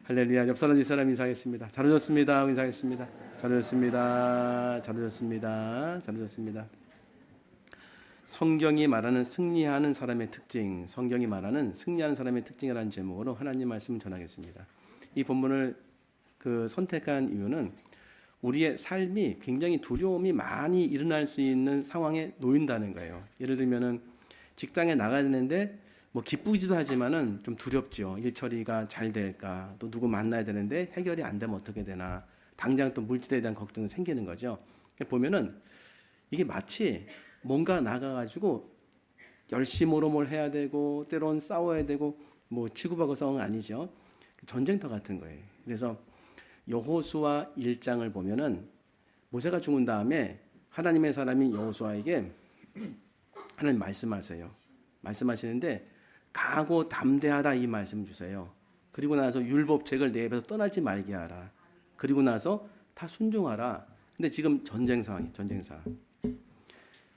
할렐루야. 옆 사람 뒷사람 인사하겠습니다. 잘 오셨습니다. 인사하겠습니다. 잘 오셨습니다. 잘 오셨습니다. 잘 오셨습니다. 성경이 말하는 승리하는 사람의 특징, 성경이 말하는 승리하는 사람의 특징이라는 제목으로 하나님 말씀을 전하겠습니다. 이 본문을 선택한 이유는 우리의 삶이 굉장히 두려움이 많이 일어날 수 있는 상황에 놓인다는 거예요. 예를 들면은 직장에 나가야 되는데 기쁘지도 하지만은 좀 두렵죠. 일 처리가 잘 될까, 또 누구 만나야 되는데 해결이 안 되면 어떻게 되나, 당장 또 물질에 대한 걱정이 생기는 거죠. 보면은 이게 마치 뭔가 나가가지고 열심으로 뭘 해야 되고, 때론 싸워야 되고, 치고받고 싸우는 건 아니죠. 전쟁터 같은 거예요. 그래서 여호수아 1장을 보면은 모세가 죽은 다음에 하나님의 사람이 여호수아에게 하나님 말씀하시는데 강하고 담대하라 이 말씀 주세요. 그리고 나서 율법책을 내 입에서 떠나지 말게 하라. 그리고 나서 다 순종하라. 근데 지금 전쟁 상황이 전쟁 상황.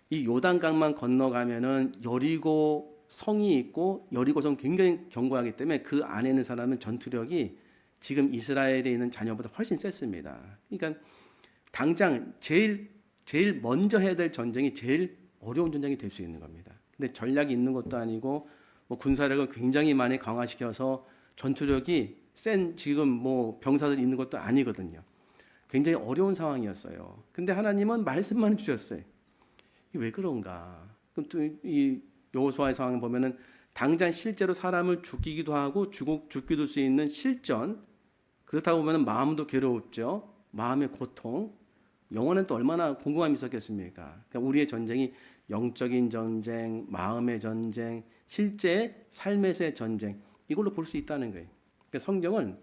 이 요단강만 건너가면은 여리고 성이 있고, 여리고성 굉장히 견고하기 때문에 그 안에 있는 사람은 전투력이 지금 이스라엘에 있는 자녀보다 훨씬 셌습니다. 그러니까 당장 제일 먼저 해야 될 전쟁이 제일 어려운 전쟁이 될 수 있는 겁니다. 근데 전략이 있는 것도 아니고 군사력을 굉장히 많이 강화시켜서 전투력이 센 지금 병사들이 있는 것도 아니거든요. 굉장히 어려운 상황이었어요. 근데 하나님은 말씀만 주셨어요. 이게 왜 그런가? 그럼 또 이 여호수아의 상황을 보면은 당장 실제로 사람을 죽이기도 하고 죽기도 할 수 있는 실전, 그렇다고 보면은 마음도 괴롭죠. 마음의 고통, 영혼은 또 얼마나 공공함이 있었겠습니까? 그러니까 우리의 전쟁이 영적인 전쟁, 마음의 전쟁, 실제 삶에서의 전쟁, 이걸로 볼 수 있다는 거예요. 그러니까 성경은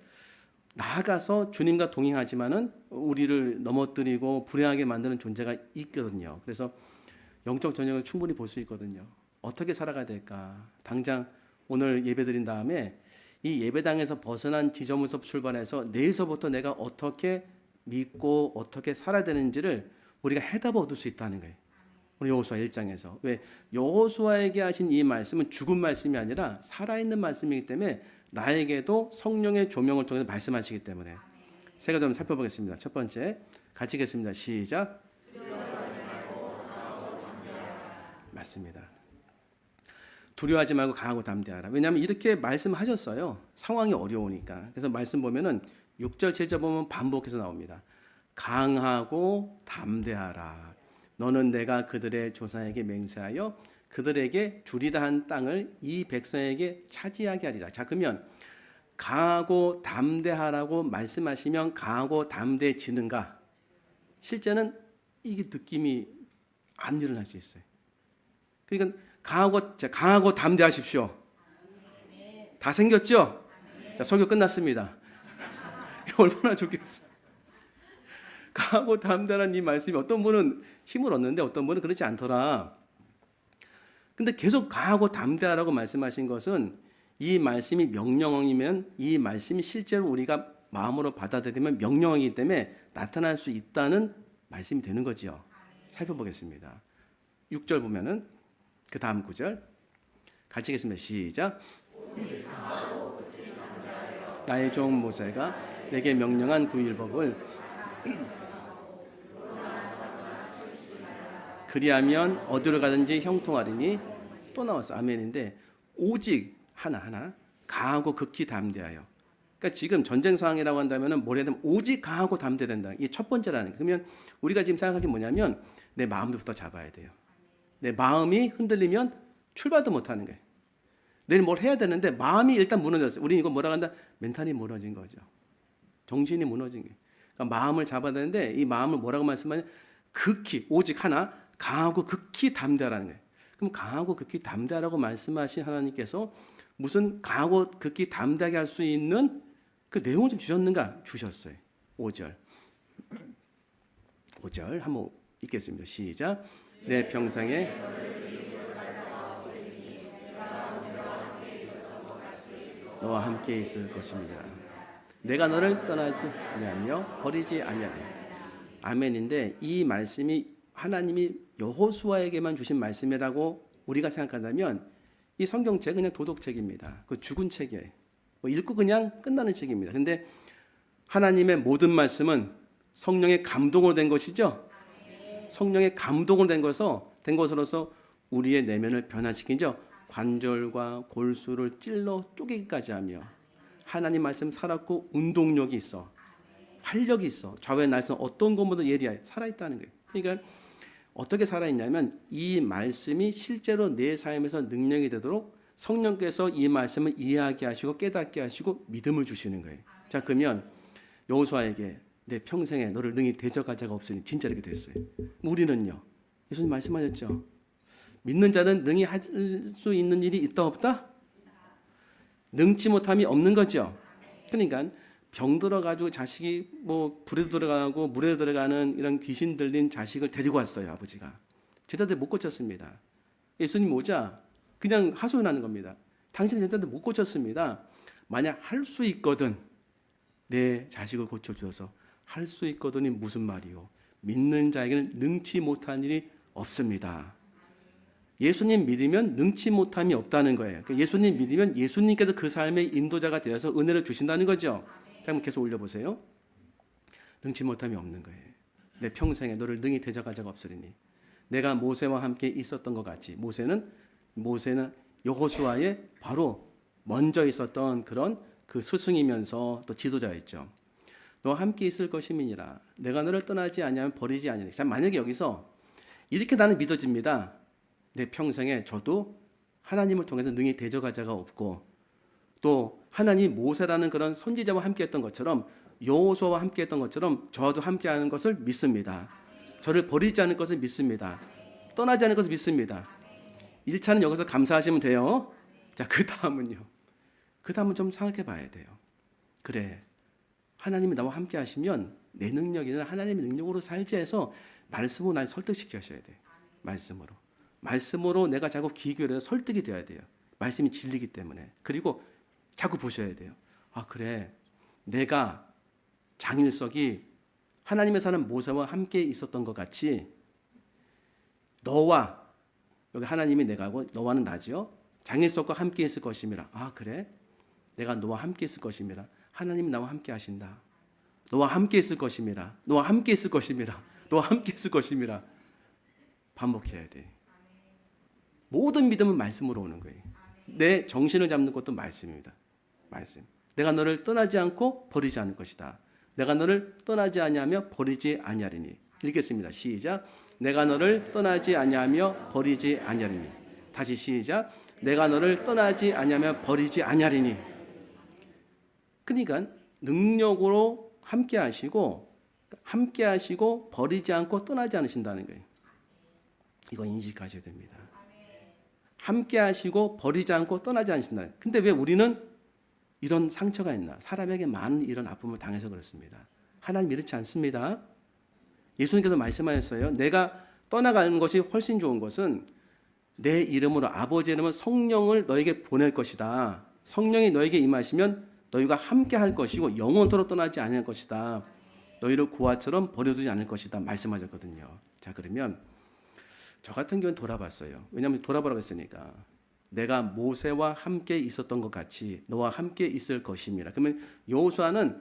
나아가서 주님과 동행하지만은 우리를 넘어뜨리고 불행하게 만드는 존재가 있거든요. 그래서 영적 전쟁을 충분히 볼 수 있거든요. 어떻게 살아가야 될까? 당장 오늘 예배 드린 다음에 이 예배당에서 벗어난 지점에서 출발해서 내일서부터 내가 어떻게 믿고 어떻게 살아야 되는지를 우리가 해답을 얻을 수 있다는 거예요. 오늘 여호수아 1장에서. 왜? 여호수아에게 하신 이 말씀은 죽은 말씀이 아니라 살아있는 말씀이기 때문에 나에게도 성령의 조명을 통해서 말씀하시기 때문에 세 가지 좀 살펴보겠습니다. 첫 번째, 같이 읽겠습니다. 시작. 맞습니다. 두려워하지 말고 강하고 담대하라. 왜냐하면 이렇게 말씀하셨어요. 상황이 어려우니까. 그래서 말씀 보면은 6절, 7절 보면 반복해서 나옵니다. 강하고 담대하라. 너는 내가 그들의 조상에게 맹세하여 그들에게 주리라 한 땅을 이 백성에게 차지하게 하리라. 자, 그러면 강하고 담대하라고 말씀하시면 강하고 담대해지는가? 실제는 이게 느낌이 안 일어날 수 있어요. 그러니까 강하고 담대하십시오. 다 생겼죠? 자, 설교 끝났습니다. 얼마나 좋겠어요. 강하고 담대한 이 말씀이 어떤 분은 힘을 얻는데 어떤 분은 그렇지 않더라. 근데 계속 강하고 담대하라고 말씀하신 것은 이 말씀이 명령이면 이 말씀이 실제로 우리가 마음으로 받아들이면 명령이기 때문에 나타날 수 있다는 말씀이 되는 거죠. 살펴보겠습니다. 6절 보면은 그 다음 9절 같이 읽겠습니다. 시작. 나의 종 모세가 내게 명령한 그 율법을 그리하면 어디로 가든지 형통하리니, 또 나왔어. 아멘인데 오직 하나 강하고 극히 담대하여. 그러니까 지금 전쟁 상황이라고 한다면은 뭘 해야 되면 오직 강하고 담대된다. 이게 첫 번째라는 거예요. 그러면 우리가 지금 생각하는 게 뭐냐면 내 마음부터 잡아야 돼요. 내 마음이 흔들리면 출발도 못하는 거예요. 내일 뭘 해야 되는데 마음이 일단 무너졌어요. 우리는 이거 뭐라고 한다? 멘탈이 무너진 거죠. 정신이 무너진 거예요. 그러니까 마음을 잡아야 되는데 이 마음을 뭐라고 말씀하냐? 극히, 오직 하나, 강하고 극히 담대하라는 거예요. 그럼 강하고 극히 담대하라고 말씀하신 하나님께서 무슨 강하고 극히 담대하게 할 수 있는 그 내용을 좀 주셨는가? 주셨어요. 5절 한번 읽겠습니다. 시작. 내 평생에 너와 함께 있을 것입니다. 내가 너를 떠나지 아니하며 버리지 아니하리. 아멘인데 이 말씀이 하나님이 여호수아에게만 주신 말씀이라고 우리가 생각한다면 이 성경책 그냥 도덕책입니다. 그 죽은 책이에요. 뭐 읽고 그냥 끝나는 책입니다. 근데 하나님의 모든 말씀은 성령의 감동으로 된 것이죠. 성령의 감동으로 된 것으로서 우리의 내면을 변화시키죠. 관절과 골수를 찔러 쪼개기까지 하며 하나님 말씀 살았고 운동력이 있어. 활력이 있어. 좌우의 날선 어떤 것보다 예리하게 살아있다는 거예요. 그러니까 어떻게 살아있냐면 이 말씀이 실제로 내 삶에서 능력이 되도록 성령께서 이 말씀을 이해하게 하시고 깨닫게 하시고 믿음을 주시는 거예요. 자, 그러면 여호수아에게 내 평생에 너를 능히 대적할 자가 없으니 진짜 이렇게 됐어요. 우리는요. 예수님 말씀하셨죠. 믿는 자는 능히 할 수 있는 일이 있다 없다? 능치 못함이 없는 거죠. 그러니까 병 들어가지고 자식이 뭐 불에 들어가고 물에 들어가는 이런 귀신 들린 자식을 데리고 왔어요. 아버지가. 제자들 못 고쳤습니다. 예수님 오자 그냥 하소연하는 겁니다. 당신은 제자들 못 고쳤습니다. 만약 할 수 있거든 내 자식을 고쳐주어서 할 수 있거든이 무슨 말이요? 믿는 자에게는 능치 못한 일이 없습니다. 예수님 믿으면 능치 못함이 없다는 거예요. 예수님 믿으면 예수님께서 그 삶의 인도자가 되어서 은혜를 주신다는 거죠. 자, 한번 계속 올려보세요. 능치 못함이 없는 거예요. 내 평생에 너를 능히 대적할 자가 없으리니 내가 모세와 함께 있었던 것 같이 모세는 여호수아의 바로 먼저 있었던 그런 그 스승이면서 또 지도자였죠. 너와 함께 있을 것임이니라. 내가 너를 떠나지 아니하면 버리지 아니하리. 자, 만약에 여기서 이렇게 나는 믿어집니다. 내 평생에 저도 하나님을 통해서 능히 대적할 자가 없고 또 하나님 모세라는 그런 선지자와 함께했던 것처럼 여호수아와 함께했던 것처럼 저도 함께하는 것을 믿습니다. 저를 버리지 않을 것을 믿습니다. 떠나지 않을 것을 믿습니다. 1차는 여기서 감사하시면 돼요. 자, 그 다음은 좀 생각해 봐야 돼요. 그래, 하나님이 나와 함께 하시면 내 능력이나 하나님의 능력으로 살지 해서 말씀으로 날 설득시켜 하셔야 돼요. 말씀으로 내가 자꾸 귀 기울여서 설득이 돼야 돼요. 말씀이 진리기 때문에. 그리고 자꾸 보셔야 돼요. 아, 그래, 내가 장일석이 하나님의 사람 모세와 함께 있었던 것 같이 너와 여기 하나님이 내가고 너와는 나죠. 장일석과 함께 있을 것임이라. 아, 그래, 내가 너와 함께 있을 것임이라. 하나님이 나와 함께 하신다. 너와 함께 있을 것임이라. 너와 함께 있을 것임이라. 너와 함께 있을 것임이라. 반복해야 돼. 모든 믿음은 말씀으로 오는 거예요. 내 정신을 잡는 것도 말씀입니다. 말씀. 내가 너를 떠나지 않고 버리지 않을 것이다. 내가 너를 떠나지 아니하며 버리지 아니하리니. 읽겠습니다. 시작. 내가 너를 떠나지 아니하며 버리지 아니하리니. 다시 시작. 내가 너를 떠나지 아니하며 버리지 아니하리니. 그러니까 능력으로 함께 하시고 버리지 않고 떠나지 않으신다는 거예요. 이거 인식하셔야 됩니다. 함께 하시고 버리지 않고 떠나지 않으신다. 근데 왜 우리는 이런 상처가 있나? 사람에게 많은 이런 아픔을 당해서 그렇습니다. 하나님 이렇지 않습니다. 예수님께서 말씀하셨어요. 내가 떠나가는 것이 훨씬 좋은 것은 내 이름으로 아버지 이름으로 성령을 너에게 보낼 것이다. 성령이 너에게 임하시면 너희가 함께 할 것이고 영원토록 떠나지 않을 것이다. 너희를 고아처럼 버려두지 않을 것이다. 말씀하셨거든요. 자, 그러면 저 같은 경우는 돌아봤어요. 왜냐하면 돌아보라고 했으니까. 내가 모세와 함께 있었던 것 같이 너와 함께 있을 것임이라. 그러면 여호수아는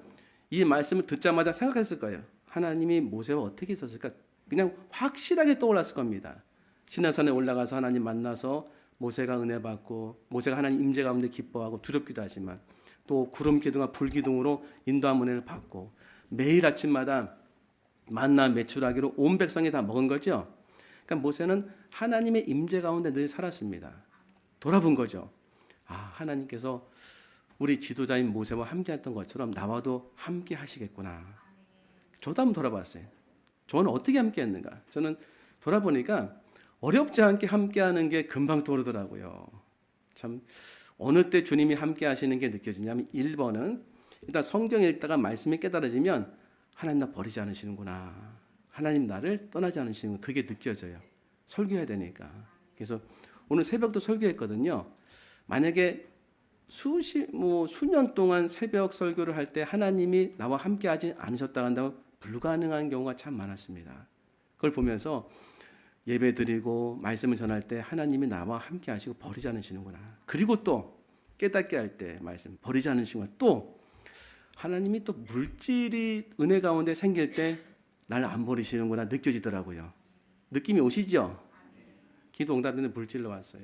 이 말씀을 듣자마자 생각했을 거예요. 하나님이 모세와 어떻게 있었을까? 그냥 확실하게 떠올랐을 겁니다. 시내산에 올라가서 하나님 만나서 모세가 은혜 받고 모세가 하나님 임재 가운데 기뻐하고 두렵기도 하지만 또 구름 기둥과 불 기둥으로 인도한 은혜를 받고 매일 아침마다 만나 메추라기로 온 백성이 다 먹은 거죠. 그러니까 모세는 하나님의 임재 가운데 늘 살았습니다. 돌아본 거죠. 아, 하나님께서 우리 지도자인 모세와 함께했던 것처럼 나와도 함께 하시겠구나. 저도 한번 돌아봤어요. 저는 어떻게 함께했는가? 저는 돌아보니까 어렵지 않게 함께하는 게 금방 떠오르더라고요. 참 어느 때 주님이 함께하시는 게 느껴지냐면 1번은 일단 성경 읽다가 말씀이 깨달아지면 하나님 나 버리지 않으시는구나. 하나님 나를 떠나지 않으시는 그게 느껴져요. 설교해야 되니까. 그래서 오늘 새벽도 설교했거든요. 만약에 수년 동안 새벽 설교를 할 때 하나님이 나와 함께하지 않으셨다 한다면 불가능한 경우가 참 많았습니다. 그걸 보면서 예배 드리고 말씀을 전할 때 하나님이 나와 함께하시고 버리지 않으시는구나. 그리고 또 깨닫게 할 때 말씀, 버리지 않는 순간. 또 하나님이 또 물질이 은혜 가운데 생길 때 날 안 버리시는구나 느껴지더라고요. 느낌이 오시죠? 기도 응답되는 물질로 왔어요.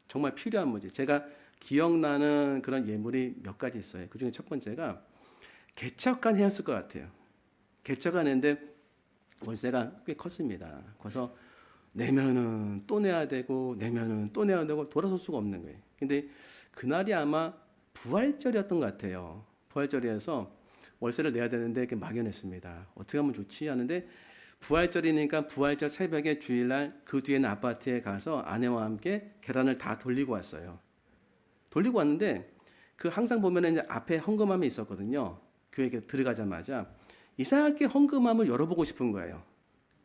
정말 필요한 문제. 제가 기억나는 그런 예물이 몇 가지 있어요. 그중에 첫 번째가 개척한 해였을 것 같아요. 개척한 해인데 월세가 꽤 컸습니다. 그래서 내면은 또 내야 되고 내면은 또 내야 되고 돌아설 수가 없는 거예요. 근데 그날이 아마 부활절이었던 것 같아요. 부활절이어서 월세를 내야 되는데 이렇게 막연했습니다. 어떻게 하면 좋지 하는데 부활절이니까 부활절 새벽에 주일날 그 뒤에 있는 아파트에 가서 아내와 함께 계란을 다 돌리고 왔어요. 돌리고 왔는데 그 항상 보면은 이제 앞에 헌금함이 있었거든요. 교회에 들어가자마자 이상하게 헌금함을 열어보고 싶은 거예요.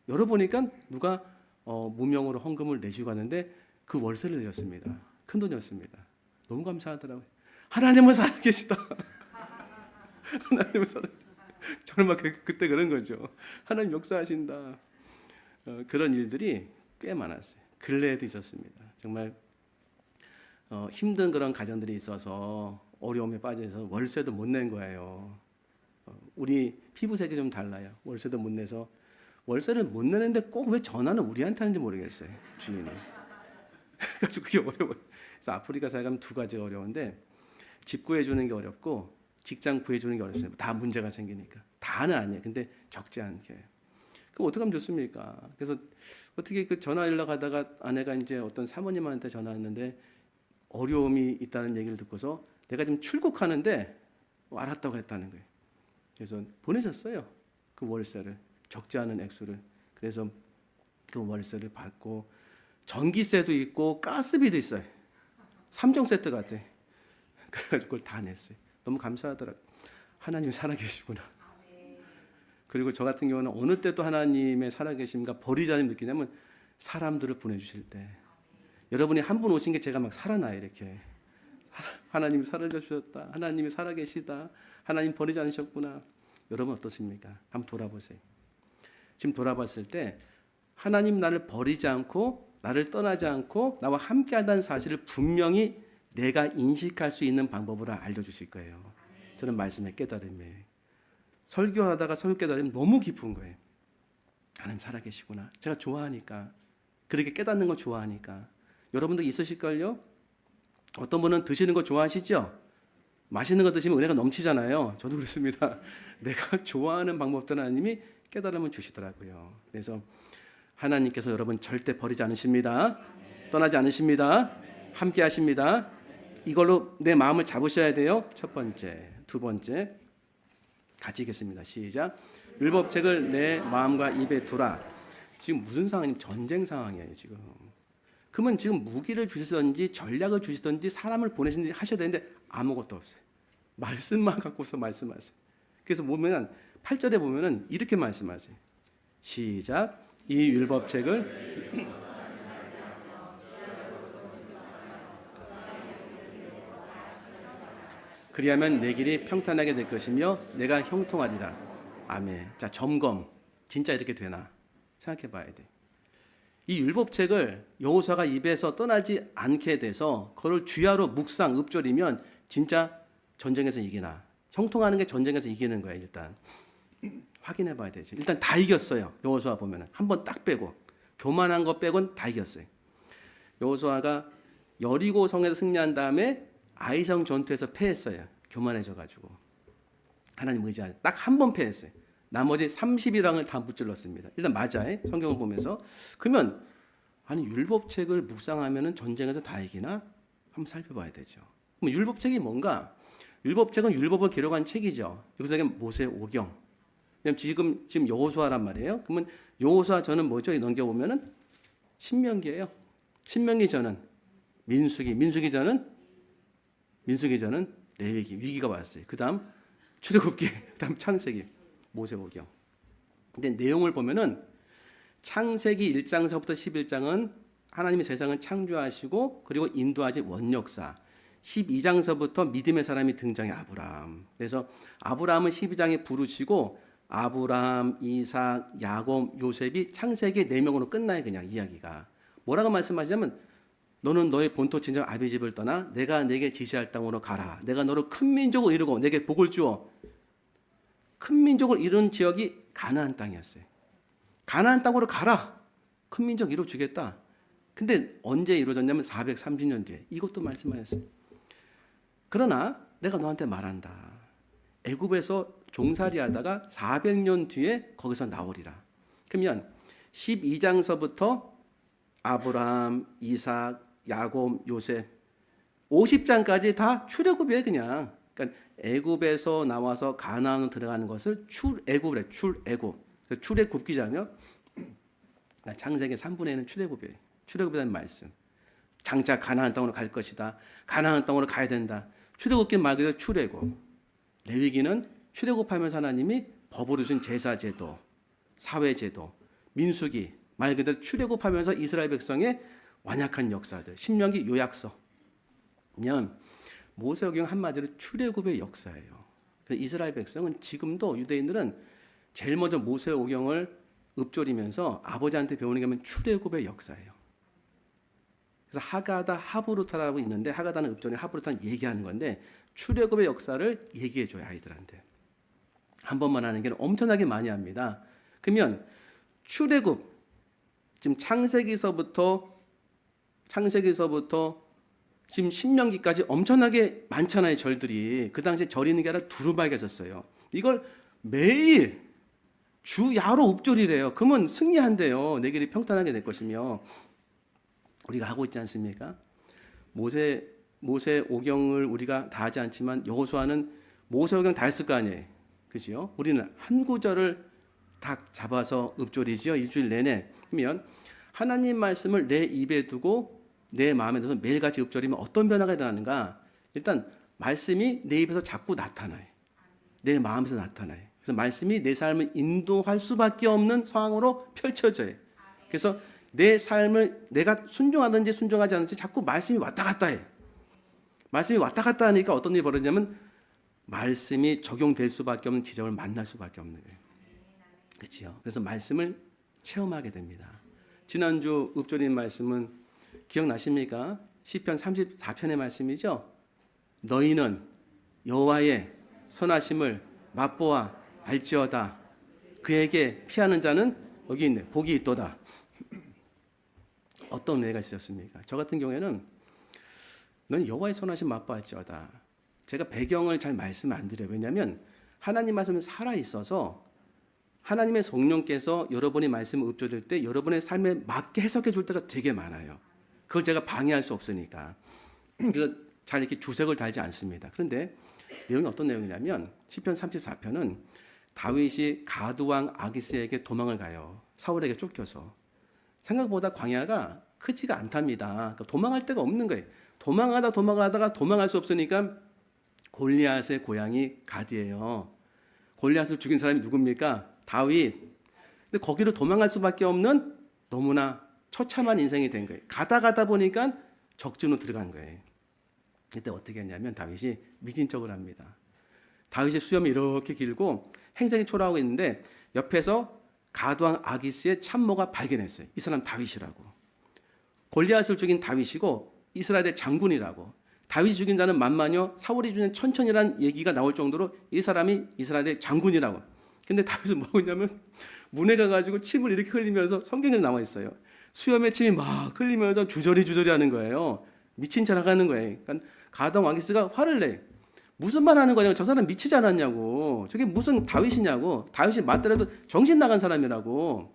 열어보니까 누가 무명으로 헌금을 내시고 갔는데 그 월세를 내렸습니다. 큰 돈이었습니다. 너무 감사하더라고요. 하나님은 살아계시다. 하나님은 살아계시다. 저는 막 그때 그런 거죠. 하나님 역사하신다. 그런 일들이 꽤 많았어요. 근래에도 있었습니다. 정말 힘든 그런 가정들이 있어서 어려움에 빠져서 월세도 못 낸 거예요. 우리 피부색이 좀 달라요. 월세도 못 내서 월세를 못 내는데 꼭 왜 전화는 우리한테 하는지 모르겠어요. 주인이. 그래서 그게 어려워요. 그래서 아프리카 살가면 두 가지가 어려운데 집 구해주는 게 어렵고 직장 구해주는 게 어렵습니다. 다 문제가 생기니까. 다는 아니에요. 근데 적지 않게. 그럼 어떻게 하면 좋습니까? 그래서 어떻게 그 전화 연락하다가 아내가 이제 어떤 사모님한테 전화했는데 어려움이 있다는 얘기를 듣고서 내가 지금 출국하는데 알았다고 했다는 거예요. 그래서 보내셨어요. 그 월세를. 적지 않은 액수를. 그래서 그 월세를 받고 전기세도 있고 가스비도 있어요. 3종 세트 같아. 그래가지고 그걸 다 냈어요. 너무 감사하더라고요. 하나님이 살아계시구나. 그리고 저 같은 경우는 어느 때도 하나님의 살아계심과 버리자는 느끼냐면 사람들을 보내주실 때 여러분이 한 분 오신 게 제가 막 살아나요. 이렇게 하나님이 살아주셨다. 하나님이 살아계시다. 하나님 버리지 않으셨구나. 여러분 어떻습니까? 한번 돌아보세요. 지금 돌아봤을 때 하나님 나를 버리지 않고 나를 떠나지 않고 나와 함께한다는 사실을 분명히 내가 인식할 수 있는 방법으로 알려주실 거예요. 저는 말씀의 깨달음이에요. 설교하다가 설교 깨달음이 너무 깊은 거예요. 하나님 살아계시구나. 제가 좋아하니까. 그렇게 깨닫는 거 좋아하니까. 여러분도 있으실걸요? 어떤 분은 드시는 거 좋아하시죠? 맛있는 거 드시면 은혜가 넘치잖아요. 저도 그렇습니다. 내가 좋아하는 방법들 하나님이 깨달음을 주시더라고요. 그래서 하나님께서 여러분 절대 버리지 않으십니다. 떠나지 않으십니다. 함께 하십니다. 이걸로 내 마음을 잡으셔야 돼요. 첫 번째. 두 번째. 같이 읽겠습니다. 시작. 율법책을 내 마음과 입에 두라. 지금 무슨 상황이냐면 전쟁 상황이에요. 지금. 그러면 지금 무기를 주시든지 전략을 주시든지 사람을 보내시든지 하셔야 되는데 아무것도 없어요. 말씀만 갖고서 말씀하세요. 그래서 보면 8절에 보면은 이렇게 말씀하세요. 시작. 이 율법책을 그리하면 내 길이 평탄하게 될 것이며 내가 형통하리라. 아멘. 자, 점검. 진짜 이렇게 되나? 생각해 봐야 돼. 이 율법책을 여호수아가 입에서 떠나지 않게 돼서 그걸 주야로 묵상, 읊조리면 진짜 전쟁에서 이기나? 형통하는 게 전쟁에서 이기는 거예요. 일단 확인해 봐야 되죠. 일단 다 이겼어요. 여호수아 보면은 한 번 딱 빼고 교만한 거 빼곤 다 이겼어요. 여호수아가 여리고 성에서 승리한 다음에 아이성 전투에서 패했어요. 교만해져가지고 하나님 의지하지 딱 한 번 패했어요. 나머지 30일왕을 다 무찔렀습니다. 일단 맞아요. 성경을 보면서. 그러면 아니 율법책을 묵상하면은 전쟁에서 다 이기나? 한번 살펴봐야 되죠. 그럼 율법책이 뭔가? 율법책은 율법을 기록한 책이죠. 여기서 모세 오경. 지금 여호수아란 말이에요. 그러면 여호수아 전은 뭐죠? 넘겨보면은 신명기예요. 신명기 전은 민수기, 민수기 전은 레위기, 위기가 왔어요. 그다음 출애굽기, 그다음 창세기, 모세오경. 근데 내용을 보면은 창세기 1장서부터 11장은 하나님이 세상을 창조하시고 그리고 인도하신 원역사. 12장서부터 믿음의 사람이 등장해 아브라함. 그래서 아브라함은 12장에 부르시고 아브라함, 이삭, 야곱, 요셉이 창세기 4명으로 끝나요. 그냥 이야기가. 뭐라고 말씀하시냐면 너는 너의 본토 친정 아비 집을 떠나 내가 네게 지시할 땅으로 가라. 내가 너를 큰 민족을 이루고 내게 복을 주어. 큰 민족을 이룬 지역이 가나안 땅이었어요. 가나안 땅으로 가라. 큰 민족 이루어 주겠다. 근데 언제 이루어졌냐면 430년 뒤에. 이것도 말씀하셨어요. 그러나 내가 너한테 말한다. 애굽에서 종살이 하다가 400년 뒤에 거기서 나오리라. 그러면 12장서부터 아브라함, 이삭, 야곱, 요셉 50장까지 다 출애굽이에요, 그냥. 그러니까 애굽에서 나와서 가나안으로 들어가는 것을 출애굽이래. 출애굽. 출애굽기자며 창세기 3분의 1은 출애굽이에요. 출애굽이라는 말씀. 장차 가나안 땅으로 갈 것이다. 가나안 땅으로 가야 된다. 출애굽기 말 그대로 출애굽. 레위기는 출애굽하면서 하나님이 법으로 주신 제사제도, 사회제도, 민수기 말 그대로 출애굽하면서 이스라엘 백성의 완약한 역사들, 신명기 요약서. 면 모세오경 한마디로 출애굽의 역사예요. 이스라엘 백성은 지금도 유대인들은 제일 먼저 모세오경을 읊조리면서 아버지한테 배우는 게 하면 출애굽의 역사예요. 그래서 하가다 하브루타라고 있는데 하가다는 읊조리 하브루타는 얘기하는 건데 출애굽의 역사를 얘기해줘요 아이들한테. 한 번만 하는 게 엄청나게 많이 합니다. 그러면 출애굽 지금 창세기서부터 지금 신명기까지 엄청나게 많잖아요 절들이. 그 당시에 절 있는 게 아니라 두루마기가 있었어요. 이걸 매일 주야로 읊조리래요. 그러면 승리한대요. 내 길이 평탄하게 될 것이며. 우리가 하고 있지 않습니까? 모세오경을 우리가 다 하지 않지만 여호수아는 모세오경 다 했을 거 아니에요. 그죠? 우리는 한 구절을 다 잡아서 읊조리지요. 일주일 내내. 그러면 하나님 말씀을 내 입에 두고 내 마음에 들어서 매일같이 읊조리면 어떤 변화가 일어나는가? 일단 말씀이 내 입에서 자꾸 나타나요. 내 마음에서 나타나요. 그래서 말씀이 내 삶을 인도할 수밖에 없는 상황으로 펼쳐져요. 그래서 내 삶을 내가 순종하든지 순종하지 않든지 자꾸 말씀이 왔다 갔다 해. 말씀이 왔다 갔다 하니까 어떤 일이 벌어지냐면 말씀이 적용될 수밖에 없는 지점을 만날 수밖에 없는 거예요. 그렇죠? 그래서 말씀을 체험하게 됩니다. 지난주 읊조린 말씀은 기억나십니까? 시편 34편의 말씀이죠. 너희는 여호와의 선하심을 맛보아 알지어다. 그에게 피하는 자는 여기 있네. 복이 있도다. 어떤 은혜가 있었습니까? 저 같은 경우에는 넌 여호와의 선하심 맛보아 알지어다. 제가 배경을 잘 말씀 안 드려요. 왜냐하면 하나님 말씀은 살아있어서 하나님의 성령께서 여러분의 말씀을 읊조릴 때 여러분의 삶에 맞게 해석해 줄 때가 되게 많아요. 그걸 제가 방해할 수 없으니까. 그래서 잘 이렇게 주색을 달지 않습니다. 그런데 내용이 어떤 내용이냐면 시편 34편은 다윗이 가드왕 아기스에게 도망을 가요. 사울에게 쫓겨서. 생각보다 광야가 크지가 않답니다. 그러니까 도망할 데가 없는 거예요. 도망하다가 도망할 수 없으니까 골리앗의 고향이 가드예요. 골리앗을 죽인 사람이 누굽니까? 다윗. 근데 거기로 도망갈 수밖에 없는 너무나 처참한 인생이 된 거예요. 가다 보니까 적진으로 들어간 거예요. 그때 어떻게 했냐면 다윗이 미진 척을 합니다. 다윗의 수염이 이렇게 길고 행색이 초라하고 있는데 옆에서 가드왕 아기스의 참모가 발견했어요. 이 사람 다윗이라고. 골리앗을 죽인 다윗이고 이스라엘의 장군이라고. 다윗이 죽인 자는 만만여 사울이 죽인 천천이라는 얘기가 나올 정도로 이 사람이 이스라엘의 장군이라고. 근데 다윗은 뭐 했냐면 문에 가가지고 침을 이렇게 흘리면서 성경에 나와 있어요. 수염에 침이 막 흘리면서 주저리 하는 거예요. 미친 척 하는 거예요. 그러니까 가드왕 아기스가 화를 내. 무슨 말 하는 거냐고. 저 사람 미치지 않았냐고. 저게 무슨 다윗이냐고. 다윗이 맞더라도 정신 나간 사람이라고.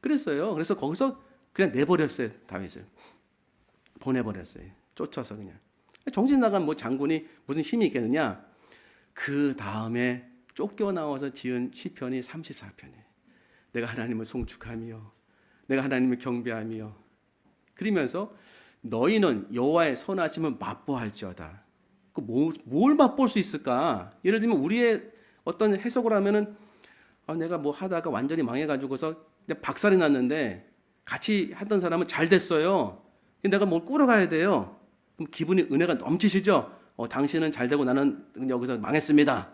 그랬어요. 그래서 거기서 그냥 내버렸어요. 다윗을. 보내버렸어요. 쫓아서 그냥. 정신 나간 뭐 장군이 무슨 힘이 있겠느냐. 그 다음에 쫓겨나와서 지은 시편이 34편이에요. 내가 하나님을 송축하며 내가 하나님을 경배하며 그러면서 너희는 여호와의 선하심을 맛보할지어다. 뭘 맛볼 수 있을까? 예를 들면 우리의 어떤 해석을 하면은 내가 뭐 하다가 완전히 망해가지고서 박살이 났는데 같이 하던 사람은 잘 됐어요. 내가 뭘 꾸려가야 돼요. 그럼 기분이 은혜가 넘치시죠? 당신은 잘 되고 나는 여기서 망했습니다.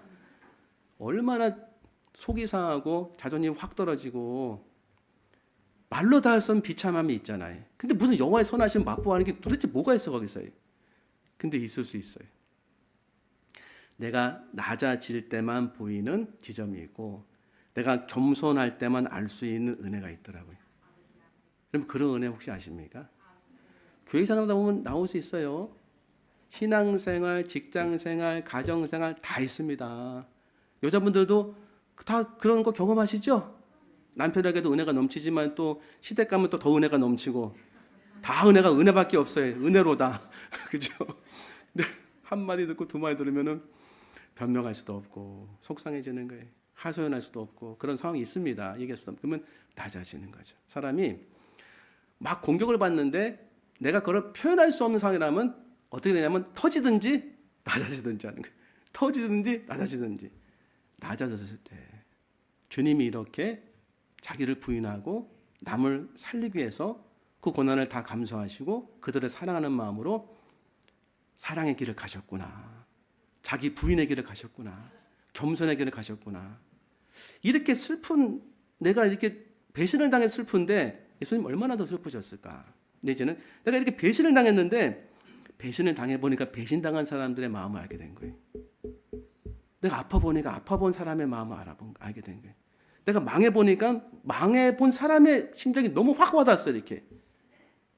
얼마나 속이 상하고 자존심이 확 떨어지고 말로 다 할 수 없는 비참함이 있잖아요. 근데 무슨 여호와의 선하심 맛보아하는 게 도대체 뭐가 있어 거기서요? 근데 있을 수 있어요. 내가 낮아질 때만 보이는 지점이 있고 내가 겸손할 때만 알 수 있는 은혜가 있더라고요. 그럼 그런 은혜 혹시 아십니까? 교회 생활하다 보면 나올 수 있어요. 신앙생활, 직장생활, 가정생활 다 있습니다. 여자분들도 다 그런 거 경험하시죠? 남편에게도 은혜가 넘치지만 또 시댁 가면 또 더 은혜가 넘치고 다 은혜가 은혜밖에 없어요. 은혜로다. 그죠? 근데 한 마디 듣고 두 마디 들으면은 변명할 수도 없고 속상해지는 거예요. 하소연할 수도 없고 그런 상황이 있습니다. 얘기할 수도 없고 그러면 낮아지는 거죠. 사람이 막 공격을 받는데 내가 그걸 표현할 수 없는 상황이라면 어떻게 되냐면 터지든지 낮아지든지 하는 거예요. 터지든지 낮아지든지. 낮아졌을 때 주님이 이렇게 자기를 부인하고 남을 살리기 위해서 그 고난을 다 감수하시고 그들을 사랑하는 마음으로 사랑의 길을 가셨구나. 자기 부인의 길을 가셨구나. 겸손의 길을 가셨구나. 이렇게 슬픈 내가 이렇게 배신을 당해 슬픈데 예수님 얼마나 더 슬프셨을까? 내지는 내가 이렇게 배신을 당했는데 배신을 당해보니까 배신당한 사람들의 마음을 알게 된 거예요. 내가 아파보니까 아파본 사람의 마음을 알게 된 거예요. 내가 망해보니까 망해본 사람의 심정이 너무 확 와닿았어요. 이렇게.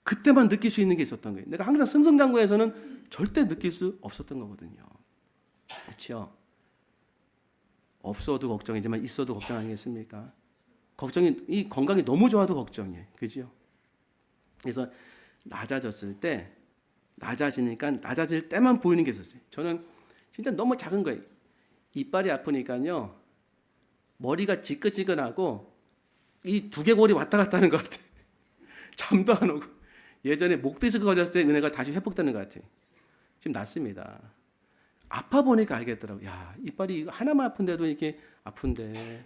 그때만 느낄 수 있는 게 있었던 거예요. 내가 항상 승승장구에서는 절대 느낄 수 없었던 거거든요. 그렇죠? 없어도 걱정이지만 있어도 걱정 아니겠습니까? 걱정이 이 건강이 너무 좋아도 걱정이에요. 그죠? 그래서 낮아졌을 때 낮아지니까 낮아질 때만 보이는 게 있었어요. 저는 진짜 너무 작은 거예요. 이빨이 아프니까요. 머리가 지끈지끈하고 이 두개골이 왔다 갔다 하는 것 같아요. 잠도 안 오고. 예전에 목 디스크 걸렸을 때 은혜가 다시 회복되는 것 같아요. 지금 낫습니다. 아파 보니까 알겠더라고요. 야, 이빨이 하나만 아픈데도 이렇게 아픈데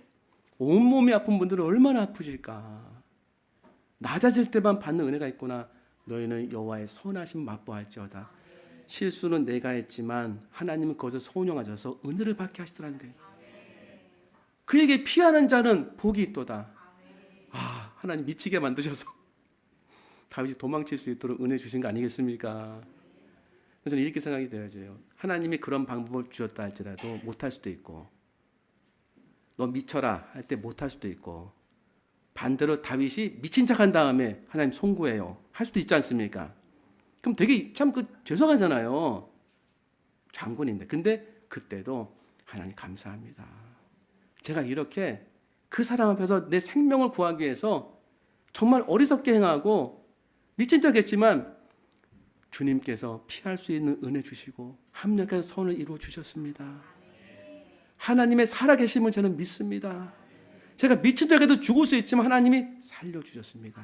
온몸이 아픈 분들은 얼마나 아프실까. 낮아질 때만 받는 은혜가 있구나. 너희는 여호와의 선하심 맛보할지어다. 실수는 내가 했지만 하나님은 그것을 소용하셔서 은혜를 받게 하시더라는 거예요. 그에게 피하는 자는 복이 있도다. 아, 하나님 미치게 만드셔서 다윗이 도망칠 수 있도록 은혜 주신 거 아니겠습니까? 저는 이렇게 생각이 되어져요. 하나님이 그런 방법을 주셨다 할지라도 못할 수도 있고 너 미쳐라 할 때 못할 수도 있고 반대로 다윗이 미친 척한 다음에 하나님 송구해요. 할 수도 있지 않습니까? 그럼 되게 참 죄송하잖아요. 장군인데. 근데 그때도 하나님 감사합니다. 제가 이렇게 그 사람 앞에서 내 생명을 구하기 위해서 정말 어리석게 행하고 미친 척 했지만 주님께서 피할 수 있는 은혜 주시고 합력해서 선을 이루어 주셨습니다. 하나님의 살아계심을 저는 믿습니다. 제가 미친 척해도 죽을 수 있지만 하나님이 살려주셨습니다.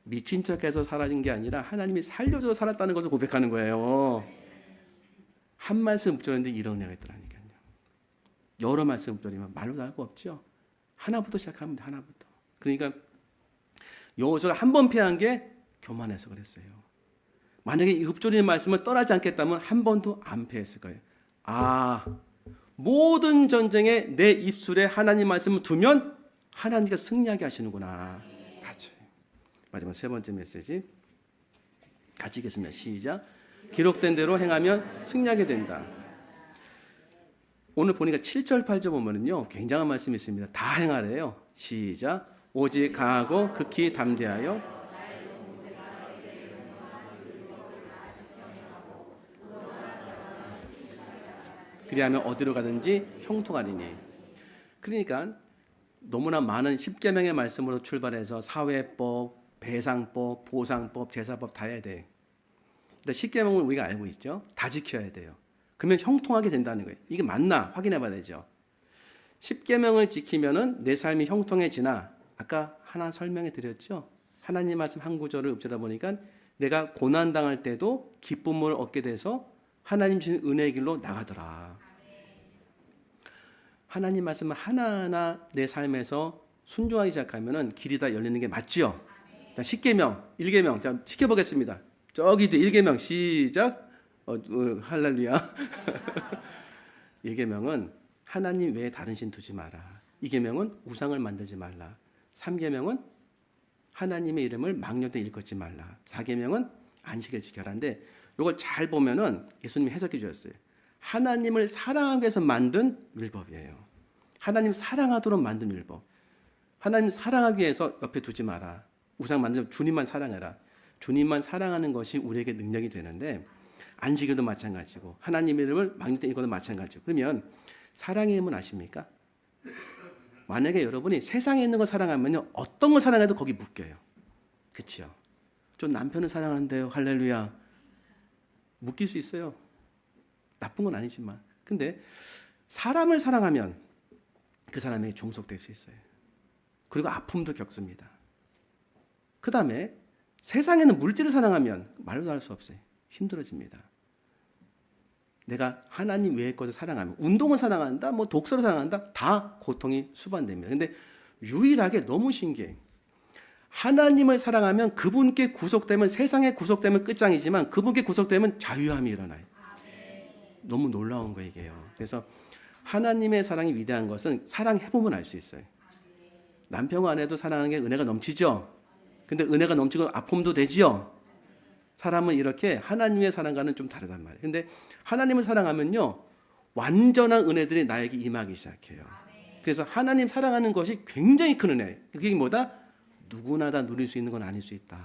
미친 척해서 사라진 게 아니라 하나님이 살려줘서 살았다는 것을 고백하는 거예요. 한 말씀 읊조렸는데 이런 은혜가 있더라니까요. 여러 말씀 읊조리면 말로 다 할 거 없죠. 하나부터 시작합니다. 하나부터. 그러니까 여호수아가 한 번 피한 게 교만해서 그랬어요. 만약에 이 읊조리는 말씀을 떠나지 않겠다면 한 번도 안 피했을 거예요. 아, 모든 전쟁에 내 입술에 하나님 말씀을 두면 하나님께서 승리하게 하시는구나. 맞아요. 마지막 세 번째 메시지 같이 읽겠습니다. 시작. 기록된 대로 행하면 승리하게 된다. 오늘 보니까 7절 8절 보면은요 굉장한 말씀이 있습니다. 다 행하래요. 시작. 오직 강하고 극히 담대하여 그리하면 어디로 가든지 형통하리니. 그러니까 너무나 많은 십계명의 말씀으로 출발해서 사회법, 배상법, 보상법, 제사법 다 해야 돼. 근데 십계명은 우리가 알고 있죠. 다 지켜야 돼요. 그러면 형통하게 된다는 거예요. 이게 맞나 확인해 봐야 되죠. 십계명을 지키면은 내 삶이 형통해지나. 아까 하나 설명해 드렸죠. 하나님 말씀 한 구절을 읊조다 보니까 내가 고난 당할 때도 기쁨을 얻게 돼서 하나님 주신 은혜의 길로 나가더라. 하나님 말씀을 하나하나 내 삶에서 순종하기 시작하면은 길이 다 열리는 게 맞지요. 자, 10계명, 1계명. 자, 시켜보겠습니다. 저기도 1계명 시작. 할렐루야. 1계명은 하나님 외에 다른 신 두지 마라. 2계명은 우상을 만들지 말라. 3계명은 하나님의 이름을 망령되이 일컫지 말라. 4계명은 안식을 지켜라인데 이걸 잘 보면은 예수님이 해석해 주셨어요. 하나님을 사랑하기 위해서 만든 율법이에요. 하나님 사랑하도록 만든 율법. 하나님 사랑하기 위해서 옆에 두지 마라. 우상 만들면 주님만 사랑해라. 주님만 사랑하는 것이 우리에게 능력이 되는데 안식일도 마찬가지고 하나님의 이름을 망령되이 일컫도 마찬가지고. 그러면 사랑의 힘은 아십니까? 만약에 여러분이 세상에 있는 걸 사랑하면요, 어떤 걸 사랑해도 거기 묶여요. 그렇죠? 좀 남편을 사랑하는데요, 할렐루야. 묶일 수 있어요. 나쁜 건 아니지만. 근데 사람을 사랑하면 그 사람에게 종속될 수 있어요. 그리고 아픔도 겪습니다. 그 다음에 세상에는 물질을 사랑하면 말도 할 수 없어요. 힘들어집니다. 내가 하나님 외의 것을 사랑하면, 운동을 사랑한다, 뭐 독서를 사랑한다, 다 고통이 수반됩니다. 근데 유일하게 너무 신기해. 하나님을 사랑하면 그분께 구속되면, 세상에 구속되면 끝장이지만 그분께 구속되면 자유함이 일어나요. 너무 놀라운 거예요, 이게요. 그래서 하나님의 사랑이 위대한 것은 사랑해보면 알 수 있어요. 남편과 아내도 사랑하는 게 은혜가 넘치죠? 근데 은혜가 넘치고 아픔도 되지요? 사람은 이렇게 하나님의 사랑과는 좀 다르단 말이에요. 근데 하나님을 사랑하면요, 완전한 은혜들이 나에게 임하기 시작해요. 그래서 하나님 사랑하는 것이 굉장히 큰 은혜. 그게 뭐다? 누구나 다 누릴 수 있는 건 아닐 수 있다.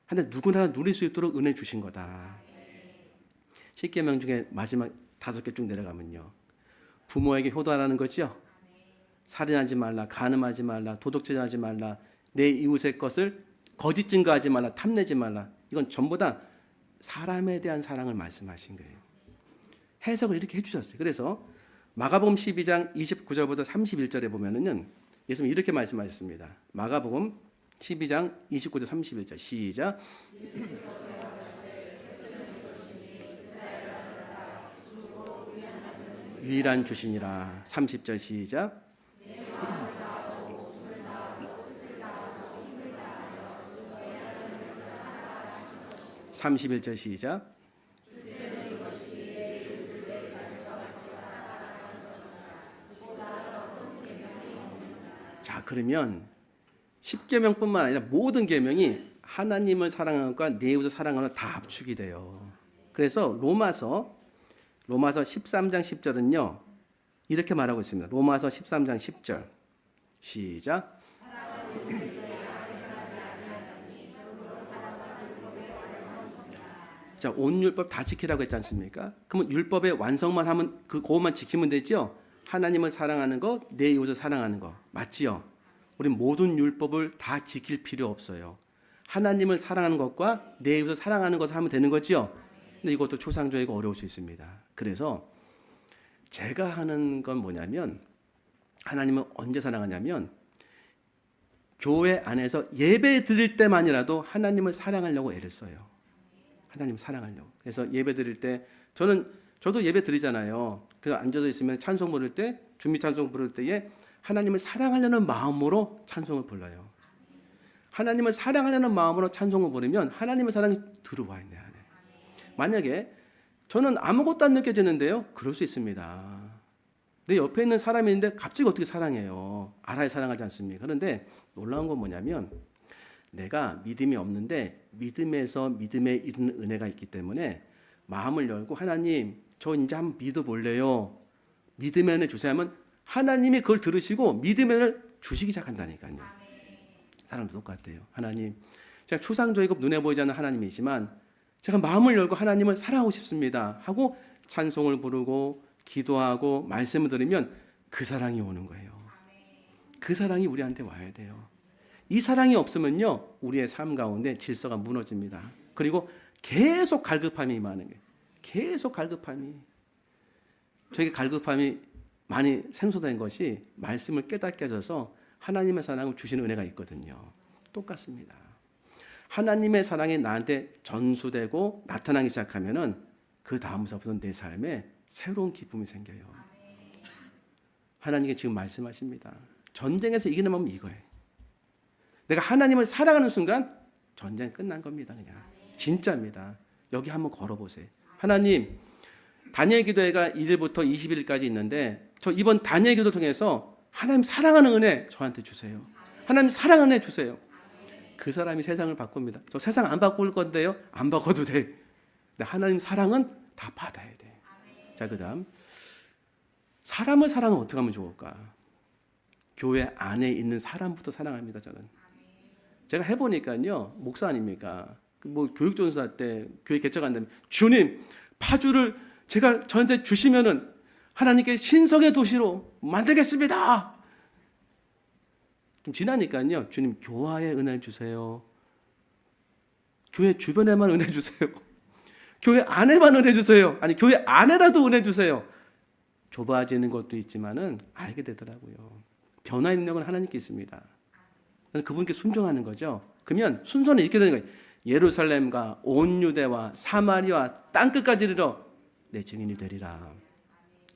근데 누구나 다 누릴 수 있도록 은혜 주신 거다. 10계명 중에 마지막 5개 쭉 내려가면요, 부모에게 효도하라는 거죠. 살인하지 말라, 간음하지 말라, 도둑질하지 말라, 내 이웃의 것을 거짓 증거하지 말라, 탐내지 말라. 이건 전부 다 사람에 대한 사랑을 말씀하신 거예요. 해석을 이렇게 해주셨어요. 그래서 마가복음 12장 29절부터 31절에 보면은 예수님이 이렇게 말씀하셨습니다. 마가복음 12장 29절 31절 시작. 유일한 주신이라. 30절 시작. 31절 시작. 자, 그러면 10계명뿐만 아니라 모든 계명이 하나님을 사랑하는 것과 내 이웃을 사랑하는 것 다 압축이 돼요. 그래서 로마서 13장 10절은요, 이렇게 말하고 있습니다. 로마서 13장 10절 시작. 자, 온 율법 다 지키라고 했지 않습니까? 그러면 율법의 완성만 하면 그것만 지키면 되죠? 하나님을 사랑하는 것, 내 이웃을 사랑하는 것. 맞지요? 우리 모든 율법을 다 지킬 필요 없어요. 하나님을 사랑하는 것과 내 이웃을 사랑하는 것을 하면 되는 거지요? 근데 이것도 초상적이고 어려울 수 있습니다. 그래서 제가 하는 건 뭐냐면, 하나님을 언제 사랑하냐면 교회 안에서 예배 드릴 때만이라도 하나님을 사랑하려고 애를 써요. 하나님 사랑하려고. 그래서 예배 드릴 때 저도 예배 드리잖아요. 그 앉아서 있으면 찬송 부를 때, 준비 찬송 부를 때에 하나님을 사랑하려는 마음으로 찬송을 불러요. 하나님을 사랑하려는 마음으로 찬송을 부르면 하나님의 사랑이 들어와요, 내 안에. 만약에 저는 아무것도 안 느껴지는데요, 그럴 수 있습니다. 내 옆에 있는 사람이 있는데 갑자기 어떻게 사랑해요? 알아야 사랑하지 않습니까? 그런데 놀라운 건 뭐냐면, 내가 믿음이 없는데 믿음에서 믿음에 이르는 은혜가 있기 때문에 마음을 열고, 하나님 저 이제 한번 믿어볼래요, 믿음의 은혜 주세요 하면 하나님이 그걸 들으시고 믿음의 은혜를 주시기 시작한다니까요. 사람도 똑같아요. 하나님, 제가 추상적이고 눈에 보이지 않는 하나님이지만 제가 마음을 열고 하나님을 사랑하고 싶습니다 하고 찬송을 부르고 기도하고 말씀을 들으면 그 사랑이 오는 거예요. 그 사랑이 우리한테 와야 돼요. 이 사랑이 없으면요, 우리의 삶 가운데 질서가 무너집니다. 그리고 계속 갈급함이 임하는 거예요. 계속 갈급함이. 저에게 갈급함이 많이 생소된 것이 말씀을 깨닫게 하셔서 하나님의 사랑을 주시는 은혜가 있거든요. 똑같습니다. 하나님의 사랑이 나한테 전수되고 나타나기 시작하면은 그 다음서부터는 내 삶에 새로운 기쁨이 생겨요. 하나님께 지금 말씀하십니다. 전쟁에서 이기는 법은 이거예요. 내가 하나님을 사랑하는 순간 전쟁 끝난 겁니다. 그냥 진짜입니다. 여기 한번 걸어보세요. 하나님, 다니엘 기도회가 1일부터 20일까지 있는데 저 이번 다니엘 기도 통해서 하나님 사랑하는 은혜 저한테 주세요. 하나님 사랑하는 은혜 주세요. 그 사람이 세상을 바꿉니다. 저 세상 안 바꿀 건데요. 안 바꿔도 돼. 근데 하나님 사랑은 다 받아야 돼. 자, 그다음 사람을 사랑하면 어떻게 하면 좋을까? 교회 안에 있는 사람부터 사랑합니다. 저는 제가 해보니까요, 목사 아닙니까? 뭐 교육전사 때 교회 개척한다면 주님 파주를 제가 저한테 주시면은 하나님께 신성의 도시로 만들겠습니다. 좀 지나니까요, 주님 교화의 은혜를 주세요. 교회 주변에만 은혜 주세요. 교회 안에만 은혜 주세요. 아니 교회 안에라도 은혜 주세요. 좁아지는 것도 있지만은 알게 되더라고요. 변화의 능력은 하나님께 있습니다. 그분께 순종하는 거죠. 그러면 순서는 이렇게 되는 거예요. 예루살렘과 온 유대와 사마리아 땅끝까지 이르러 내 증인이 되리라.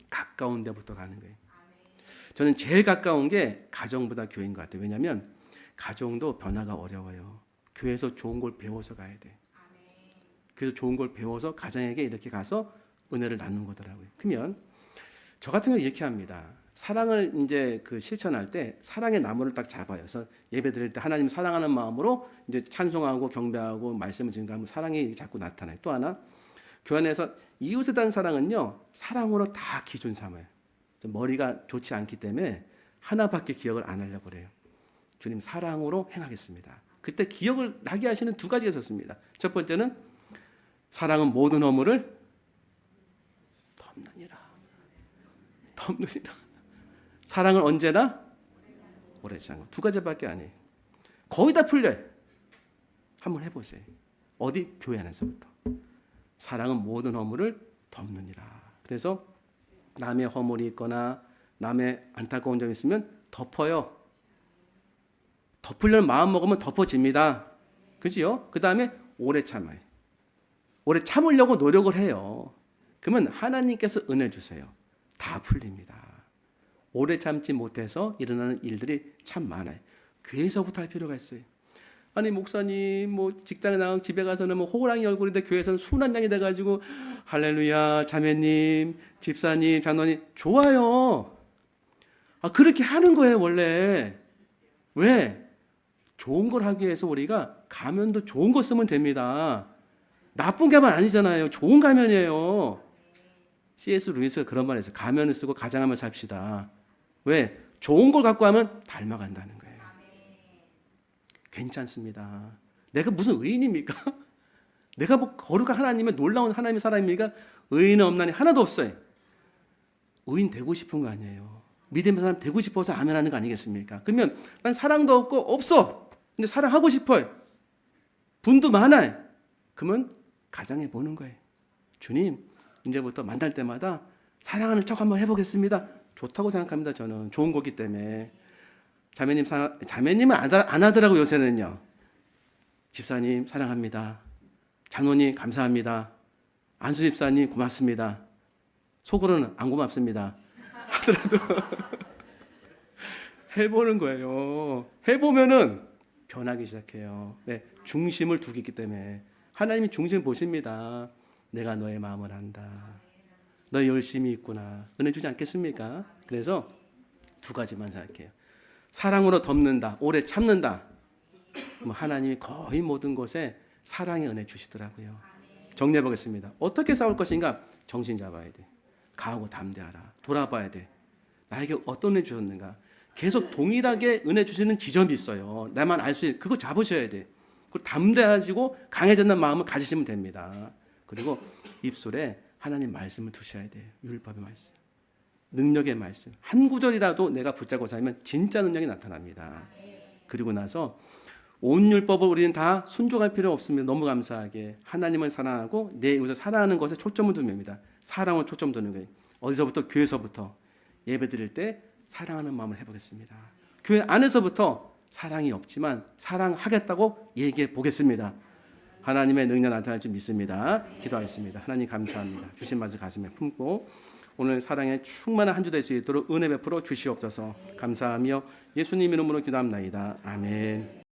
가까운 데부터 가는 거예요. 저는 제일 가까운 게 가정보다 교회인 것 같아요. 왜냐하면 가정도 변화가 어려워요. 교회에서 좋은 걸 배워서 가야 돼. 그래서 좋은 걸 배워서 가정에게 이렇게 가서 은혜를 나누는 거더라고요. 그러면 저 같은 경우 이렇게 합니다. 사랑을 이제 그 실천할 때 사랑의 나무를 딱 잡아요. 그래서 예배 드릴 때 하나님 사랑하는 마음으로 이제 찬송하고 경배하고 말씀을 증거하면 사랑이 자꾸 나타나요. 또 하나 교회 안에서 이웃에 대한 사랑은요, 사랑으로 다 기준 삼아요. 머리가 좋지 않기 때문에 하나밖에 기억을 안 하려고 그래요. 주님 사랑으로 행하겠습니다. 그때 기억을 나게 하시는 두 가지가 있었습니다. 첫 번째는 사랑은 모든 허물을 덮느니라. 덮느니라. 사랑은 언제나 오래 참고. 두 가지밖에 안 해요. 거의 다 풀려요. 한번 해보세요. 어디? 교회 안에서부터. 사랑은 모든 허물을 덮느니라. 그래서 남의 허물이 있거나 남의 안타까운 점이 있으면 덮어요. 덮으려는 마음 먹으면 덮어집니다. 그지요? 그 다음에 오래 참아요. 오래 참으려고 노력을 해요. 그러면 하나님께서 은혜 주세요. 다 풀립니다. 오래 참지 못해서 일어나는 일들이 참 많아요. 교회에서부터 할 필요가 있어요. 아니 목사님 뭐 직장에 나가고 집에 가서는 뭐 호랑이 얼굴인데 교회에서는 순한 양이 돼가지고 할렐루야 자매님 집사님 장로님 좋아요. 그렇게 하는 거예요 원래. 왜? 좋은 걸 하기 위해서 우리가 가면도 좋은 거 쓰면 됩니다. 나쁜 가면 아니잖아요. 좋은 가면이에요. C.S. 루이스가 그런 말 했어요. 가면을 쓰고 가장하며 삽시다. 왜? 좋은 걸 갖고 하면 닮아간다는 거예요. 괜찮습니다. 내가 무슨 의인입니까? 내가 뭐 거룩한 하나님의 놀라운 하나님의 사람입니까? 의인은 없나니 하나도 없어요. 의인 되고 싶은 거 아니에요. 믿음의 사람 되고 싶어서 아멘 하는 거 아니겠습니까? 그러면 난 사랑도 없고 없어. 근데 사랑하고 싶어요. 분도 많아요. 그러면 가장해 보는 거예요. 주님, 이제부터 만날 때마다 사랑하는 척 한번 해보겠습니다. 좋다고 생각합니다. 저는 좋은 거기 때문에. 자매님은 안 하더라고 요새는요. 집사님 사랑합니다. 장로님 감사합니다. 안수 집사님 고맙습니다. 속으로는 안 고맙습니다. 하더라도 해보는 거예요. 해보면은 변하기 시작해요. 네, 중심을 두기 있기 때문에 하나님이 중심을 보십니다. 내가 너의 마음을 안다. 너 열심히 있구나. 은혜 주지 않겠습니까? 그래서 두 가지만 생각해요. 사랑으로 덮는다. 오래 참는다. 하나님이 거의 모든 것에 사랑의 은혜 주시더라고요. 정리해 보겠습니다. 어떻게 싸울 것인가? 정신 잡아야 돼. 강하고 담대하라. 돌아봐야 돼. 나에게 어떤 은혜 주셨는가? 계속 동일하게 은혜 주시는 지점이 있어요. 나만 알 수 있는 그거 잡으셔야 돼. 그리고 담대하시고 강해졌는 마음을 가지시면 됩니다. 그리고 입술에 하나님 말씀을 두셔야 돼요. 율법의 말씀. 능력의 말씀. 한 구절이라도 내가 붙잡고 살면 진짜 능력이 나타납니다. 그리고 나서 온 율법을 우리는 다 순종할 필요 없습니다. 너무 감사하게 하나님을 사랑하고 내 이웃을 사랑하는 것에 초점을 두는 겁니다. 사랑을 초점 두는 거예요. 어디서부터? 교회에서부터. 예배 드릴 때 사랑하는 마음을 해보겠습니다. 교회 안에서부터 사랑이 없지만 사랑하겠다고 얘기해 보겠습니다. 하나님의 능력 나타날 줄 믿습니다. 기도하겠습니다. 하나님 감사합니다. 주신 말씀 가슴에 품고 오늘 사랑에 충만한 한 주 될 수 있도록 은혜 베풀어 주시옵소서. 감사하며 예수님 이름으로 기도합나이다. 아멘.